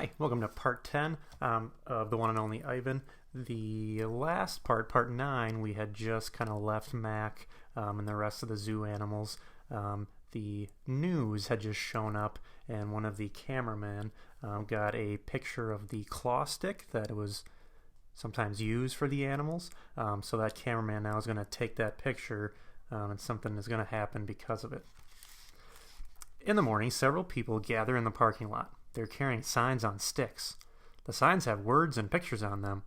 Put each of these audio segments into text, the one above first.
Hi, welcome to part 10 of the one and only Ivan. The last part, part 9, we had just kind of left Mac and the rest of the zoo animals. The news had just shown up, and one of the cameramen got a picture of the claw stick that was sometimes used for the animals. So that cameraman now is going to take that picture, and something is going to happen because of it. In the morning, several people gather in the parking lot. They're carrying signs on sticks. The signs have words and pictures on them.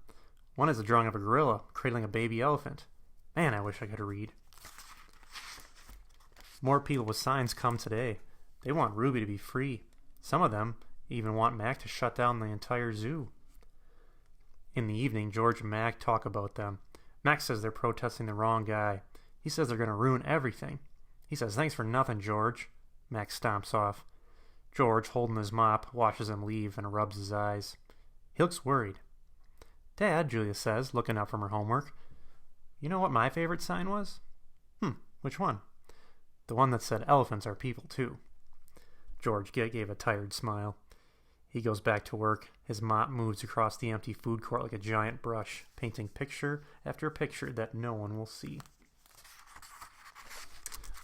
One is a drawing of a gorilla cradling a baby elephant. Man, I wish I could read. More people with signs come today. They want Ruby to be free. Some of them even want Mac to shut down the entire zoo. In the evening, George and Mac talk about them. Mac says they're protesting the wrong guy. He says they're going to ruin everything. He says, "Thanks for nothing, George." Mac stomps off. George, holding his mop, watches him leave and rubs his eyes. He looks worried. "Dad," Julia says, looking up from her homework, "you know what my favorite sign was?" Which one?" "The one that said elephants are people, too." George gave a tired smile. He goes back to work. His mop moves across the empty food court like a giant brush, painting picture after picture that no one will see.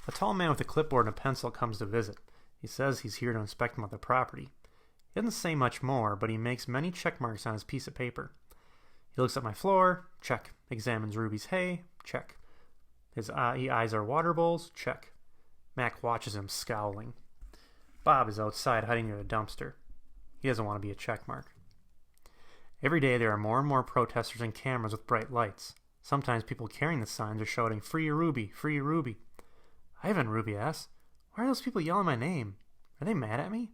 A tall man with a clipboard and a pencil comes to visit. He says he's here to inspect him of the property. He doesn't say much more, but he makes many check marks on his piece of paper. He looks at my floor, check. Examines Ruby's hay, check. His eyes are water bowls, check. Mac watches him, scowling. Bob is outside hiding near the dumpster. He doesn't want to be a check mark. Every day there are more and more protesters and cameras with bright lights. Sometimes people carrying the signs are shouting, "Free Ruby! Free Ruby!" "Ivan," Ruby asks, "why are those people yelling my name? Are they mad at me?"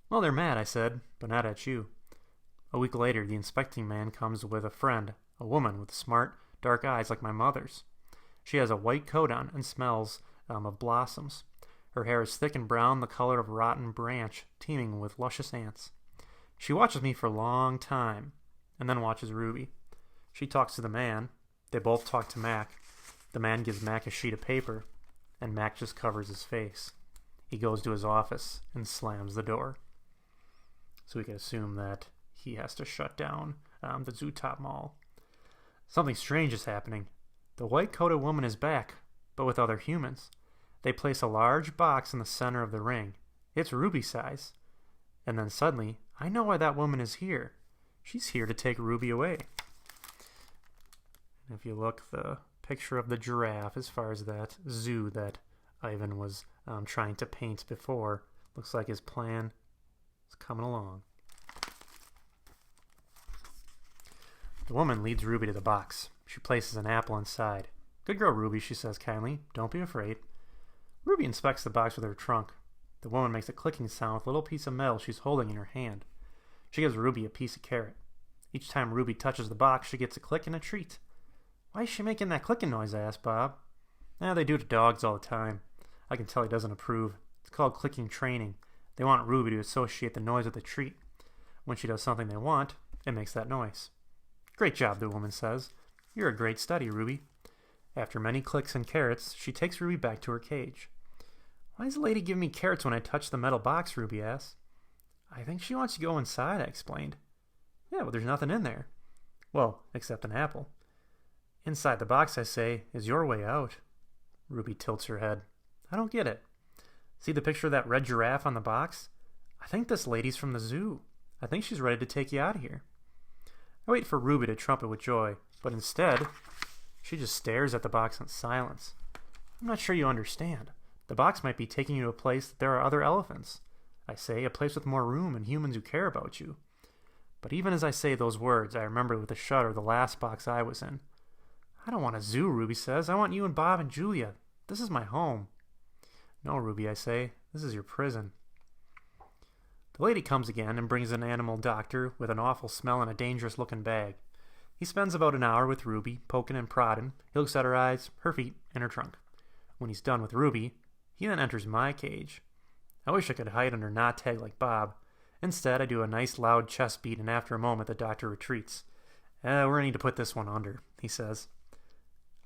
"Well, they're mad," I said, "but not at you." A week later, the inspecting man comes with a friend, a woman with smart, dark eyes like my mother's. She has a white coat on and smells of blossoms. Her hair is thick and brown, the color of rotten branch, teeming with luscious ants. She watches me for a long time, and then watches Ruby. She talks to the man. They both talk to Mac. The man gives Mac a sheet of paper, and Mac just covers his face. He goes to his office and slams the door. So we can assume that he has to shut down the Zootop Mall. Something strange is happening. The white-coated woman is back, but with other humans. They place a large box in the center of the ring. It's Ruby size. And then suddenly, I know why that woman is here. She's here to take Ruby away. And if you look, the picture of the giraffe as far as that zoo that Ivan was trying to paint before, looks like his plan is coming along. The woman leads Ruby to the box. She places an apple inside. "Good girl, Ruby," she says kindly. "Don't be afraid." Ruby inspects the box with her trunk. The woman makes a clicking sound with a little piece of metal she's holding in her hand. She gives Ruby a piece of carrot. Each time Ruby touches the box, she gets a click and a treat. "Why is she making that clicking noise?" I asked Bob. They do it to dogs all the time. I can tell he doesn't approve. It's called clicking training. They want Ruby to associate the noise with the treat. When she does something they want, it makes that noise. "Great job," the woman says. "You're a great study, Ruby." After many clicks and carrots, she takes Ruby back to her cage. "Why does the lady give me carrots when I touch the metal box?" Ruby asks. "I think she wants you to go inside," I explained. "Yeah, but there's nothing in there." "Well, except an apple." "Inside the box," I say, "is your way out." Ruby tilts her head. "I don't get it. See the picture of that red giraffe on the box? I think this lady's from the zoo. I think she's ready to take you out of here." I wait for Ruby to trumpet with joy, but instead, she just stares at the box in silence. "I'm not sure you understand. The box might be taking you to a place that there are other elephants. I say, a place with more room and humans who care about you." But even as I say those words, I remember with a shudder the last box I was in. "I don't want a zoo," Ruby says. "I want you and Bob and Julia. This is my home." "No, Ruby," I say. "This is your prison." The lady comes again and brings an animal doctor with an awful smell and a dangerous-looking bag. He spends about an hour with Ruby, poking and prodding. He looks at her eyes, her feet, and her trunk. When he's done with Ruby, he then enters my cage. I wish I could hide under knot tag like Bob. Instead, I do a nice loud chest beat, and after a moment, the doctor retreats. We're going to need to put this one under," he says.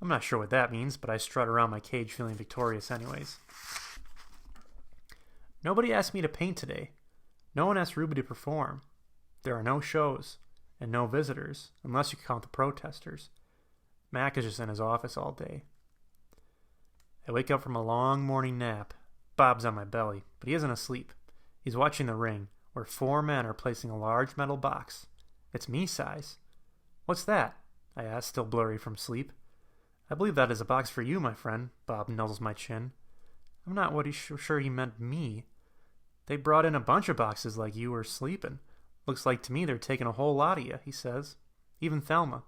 I'm not sure what that means, but I strut around my cage feeling victorious anyways. Nobody asked me to paint today. No one asked Ruby to perform. There are no shows and no visitors, unless you count the protesters. Mac is just in his office all day. I wake up from a long morning nap. Bob's on my belly, but he isn't asleep. He's watching the ring, where 4 men are placing a large metal box. It's me size. What's that? I ask, still blurry from sleep. I believe that is a box for you, my friend. Bob nuzzles my chin. I'm not sure he meant me. They brought in a bunch of boxes like you were sleeping. Looks like to me they're taking a whole lot of you, he says. Even Thelma.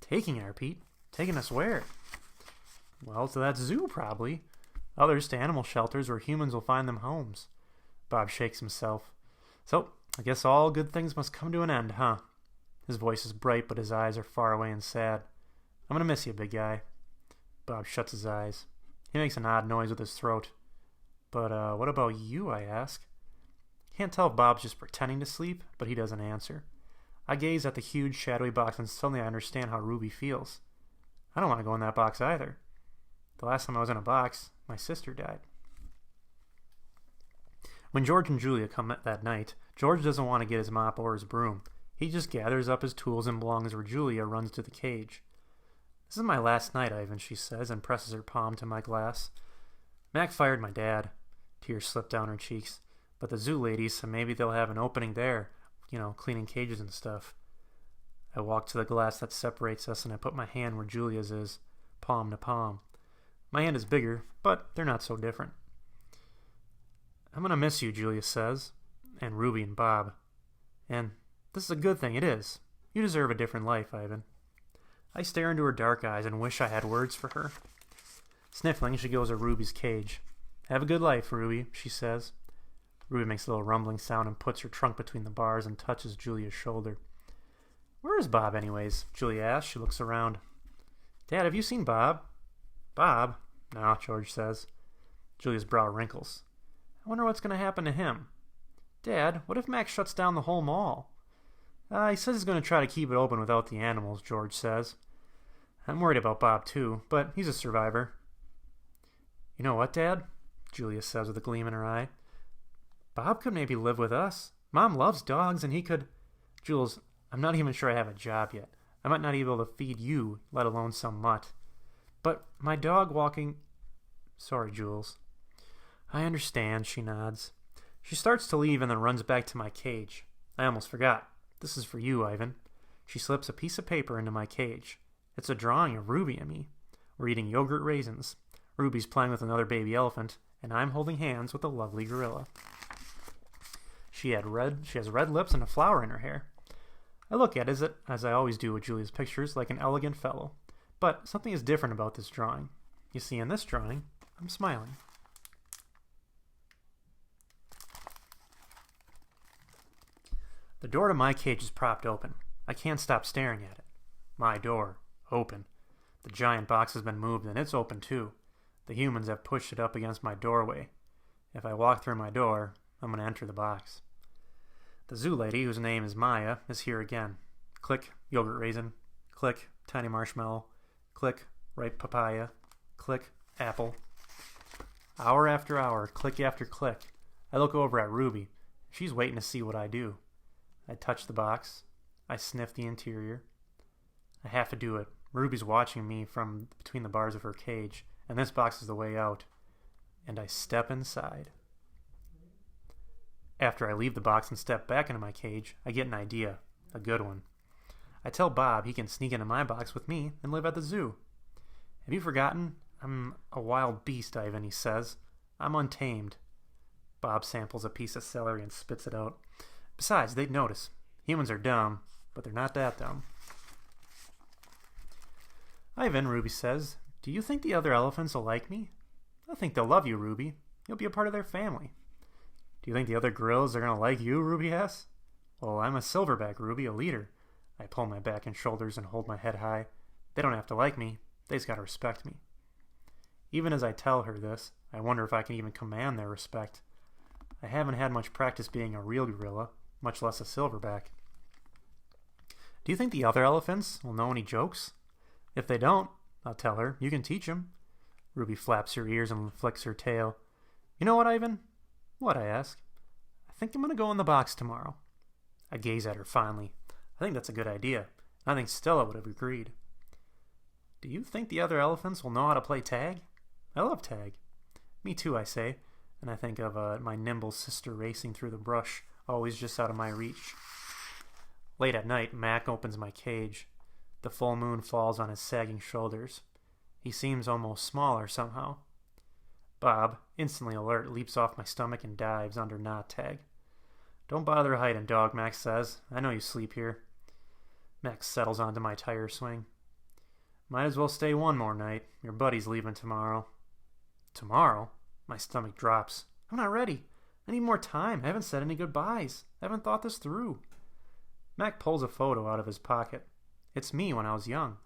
Taking her, Pete? Taking us where? Well, to that zoo, probably. Others to animal shelters where humans will find them homes. Bob shakes himself. So, I guess all good things must come to an end, huh? His voice is bright, but his eyes are far away and sad. I'm gonna miss you, big guy. Bob shuts his eyes. He makes an odd noise with his throat. But, what about you, I ask. Can't tell if Bob's just pretending to sleep, but he doesn't answer. I gaze at the huge, shadowy box, and suddenly I understand how Ruby feels. I don't want to go in that box either. The last time I was in a box, my sister died. When George and Julia come that night, George doesn't want to get his mop or his broom. He just gathers up his tools and belongings where Julia runs to the cage. This is my last night, Ivan, she says, and presses her palm to my glass. Mac fired my dad. Tears slip down her cheeks. But the zoo ladies, so maybe they'll have an opening there, cleaning cages and stuff. I walk to the glass that separates us and I put my hand where Julia's is, palm to palm. My hand is bigger, but they're not so different. I'm gonna miss you, Julia says, and Ruby and Bob. And this is a good thing, it is. You deserve a different life, Ivan. I stare into her dark eyes and wish I had words for her. Sniffling, she goes to Ruby's cage. Have a good life, Ruby, she says. Ruby makes a little rumbling sound and puts her trunk between the bars and touches Julia's shoulder. Where is Bob, anyways? Julia asks. She looks around. Dad, have you seen Bob? Bob? No, George says. Julia's brow wrinkles. I wonder what's going to happen to him. Dad, what if Max shuts down the whole mall? He says he's going to try to keep it open without the animals, George says. I'm worried about Bob, too, but he's a survivor. You know what, Dad? Julia says with a gleam in her eye. Bob could maybe live with us. Mom loves dogs, and he could... Jules, I'm not even sure I have a job yet. I might not be able to feed you, let alone some mutt. But my dog walking... Sorry, Jules. I understand, she nods. She starts to leave and then runs back to my cage. I almost forgot. This is for you, Ivan. She slips a piece of paper into my cage. It's a drawing of Ruby and me. We're eating yogurt raisins. Ruby's playing with another baby elephant, and I'm holding hands with a lovely gorilla. She has red lips and a flower in her hair. I look at it, as I always do with Julia's pictures, like an elegant fellow. But something is different about this drawing. You see, in this drawing, I'm smiling. The door to my cage is propped open. I can't stop staring at it. My door. Open. The giant box has been moved, and it's open too. The humans have pushed it up against my doorway. If I walk through my door, I'm going to enter the box. The zoo lady, whose name is Maya, is here again. Click, yogurt raisin. Click, tiny marshmallow. Click, ripe papaya. Click, apple. Hour after hour, click after click. I look over at Ruby. She's waiting to see what I do. I touch the box. I sniff the interior. I have to do it. Ruby's watching me from between the bars of her cage, and this box is the way out. And I step inside. After I leave the box and step back into my cage, I get an idea. A good one. I tell Bob he can sneak into my box with me and live at the zoo. Have you forgotten? I'm a wild beast, Ivan, he says. I'm untamed. Bob samples a piece of celery and spits it out. Besides, they'd notice. Humans are dumb, but they're not that dumb. Ivan, Ruby says, do you think the other elephants will like me? I think they'll love you, Ruby. You'll be a part of their family. Do you think the other gorillas are going to like you, Ruby asks. Well, I'm a silverback, Ruby, a leader. I pull my back and shoulders and hold my head high. They don't have to like me. They just got to respect me. Even as I tell her this, I wonder if I can even command their respect. I haven't had much practice being a real gorilla, much less a silverback. Do you think the other elephants will know any jokes? If they don't, I'll tell her, you can teach them. Ruby flaps her ears and flicks her tail. You know what, Ivan? What, I ask. I think I'm going to go in the box tomorrow. I gaze at her fondly. I think that's a good idea. I think Stella would have agreed. Do you think the other elephants will know how to play tag? I love tag. Me too, I say, and I think of my nimble sister racing through the brush, always just out of my reach. Late at night, Mac opens my cage. The full moon falls on his sagging shoulders. He seems almost smaller somehow. Bob, instantly alert, leaps off my stomach and dives under knot tag. Don't bother hiding, dog, Max says. I know you sleep here. Max settles onto my tire swing. Might as well stay one more night. Your buddy's leaving tomorrow. Tomorrow? My stomach drops. I'm not ready. I need more time. I haven't said any goodbyes. I haven't thought this through. Mac pulls a photo out of his pocket. It's me when I was young.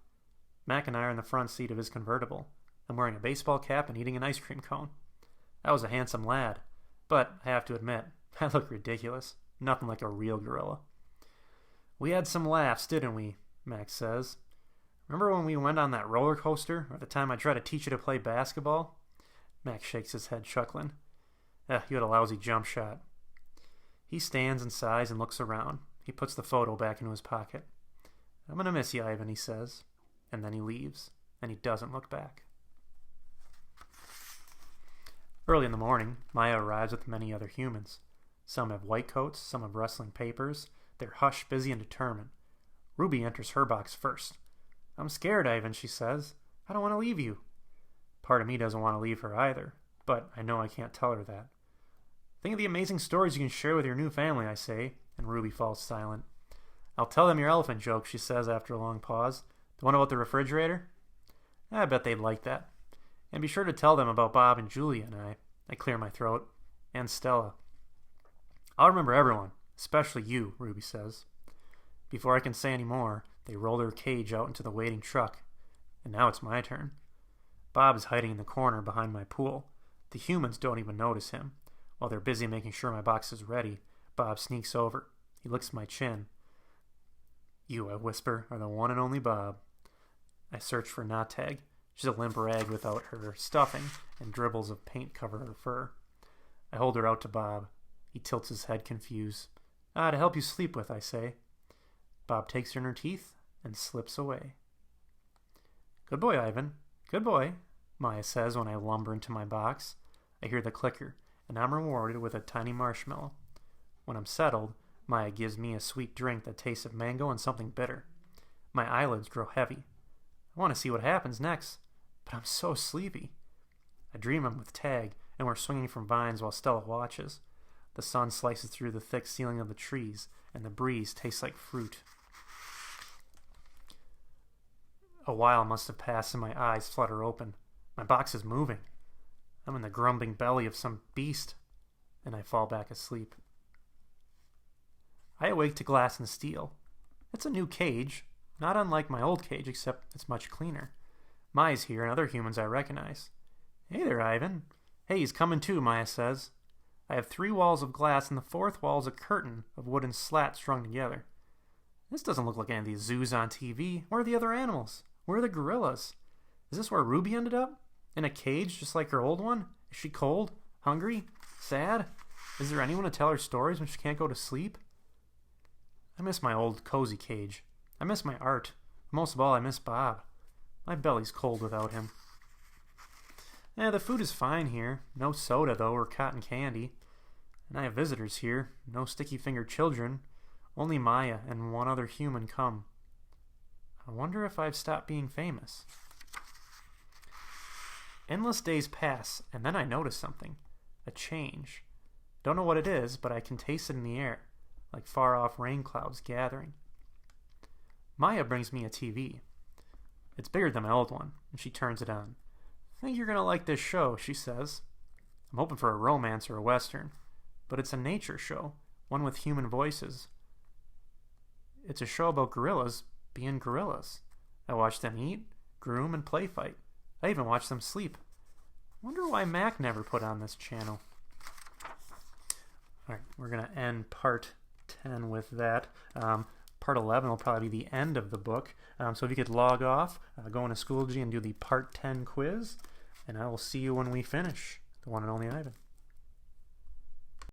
Mac and I are in the front seat of his convertible. I'm wearing a baseball cap and eating an ice cream cone. I was a handsome lad, but I have to admit, I look ridiculous. Nothing like a real gorilla. We had some laughs, didn't we? Max says. Remember when we went on that roller coaster, or the time I tried to teach you to play basketball? Max shakes his head, chuckling. You had a lousy jump shot. He stands and sighs and looks around. He puts the photo back into his pocket. I'm gonna miss you, Ivan, he says. And then he leaves, and he doesn't look back. Early in the morning, Maya arrives with many other humans. Some have white coats, some have wrestling papers. They're hush, busy, and determined. Ruby enters her box first. I'm scared, Ivan, she says. I don't want to leave you. Part of me doesn't want to leave her either, but I know I can't tell her that. Think of the amazing stories you can share with your new family, I say, and Ruby falls silent. I'll tell them your elephant joke, she says after a long pause. The one about the refrigerator? I bet they'd like that. And be sure to tell them about Bob and Julia and I. I clear my throat. And Stella. I'll remember everyone, especially you, Ruby says. Before I can say any more, they roll their cage out into the waiting truck. And now it's my turn. Bob is hiding in the corner behind my pool. The humans don't even notice him. While they're busy making sure my box is ready, Bob sneaks over. He licks at my chin. You, I whisper, are the one and only Bob. I search for Knot Tag. She's a limp rag without her stuffing, and dribbles of paint cover her fur. I hold her out to Bob. He tilts his head, confused. To help you sleep with, I say. Bob takes her in her teeth and slips away. Good boy, Ivan. Good boy, Maya says when I lumber into my box. I hear the clicker, and I'm rewarded with a tiny marshmallow. When I'm settled, Maya gives me a sweet drink that tastes of mango and something bitter. My eyelids grow heavy. I want to see what happens next, but I'm so sleepy. I dream I'm with Tag, and we're swinging from vines while Stella watches. The sun slices through the thick ceiling of the trees, and the breeze tastes like fruit. A while must have passed and my eyes flutter open. My box is moving. I'm in the grumbling belly of some beast, and I fall back asleep. I awake to glass and steel. It's a new cage, not unlike my old cage, except it's much cleaner. Maya's here and other humans I recognize. Hey there, Ivan. Hey, he's coming too, Maya says. I have 3 walls of glass and the 4th wall is a curtain of wooden slats strung together. This doesn't look like any of these zoos on TV. Where are the other animals? Where are the gorillas? Is this where Ruby ended up? In a cage just like her old one? Is she cold? Hungry? Sad? Is there anyone to tell her stories when she can't go to sleep? I miss my old cozy cage. I miss my art. Most of all, I miss Bob. My belly's cold without him. The food is fine here. No soda, though, or cotton candy. And I have visitors here. No sticky-fingered children. Only Maya and one other human come. I wonder if I've stopped being famous. Endless days pass, and then I notice something. A change. Don't know what it is, but I can taste it in the air, like far-off rain clouds gathering. Maya brings me a TV. It's bigger than my old one, and she turns it on. I think you're going to like this show, she says. I'm hoping for a romance or a western, but it's a nature show, one with human voices. It's a show about gorillas being gorillas. I watch them eat, groom, and play fight. I even watch them sleep. Wonder why Mac never put on this channel. Alright, we're going to end part 10 with that. Part 11 will probably be the end of the book. So if you could log off, go into Schoology and do the part 10 quiz, and I will see you when we finish. The one and only Ivan.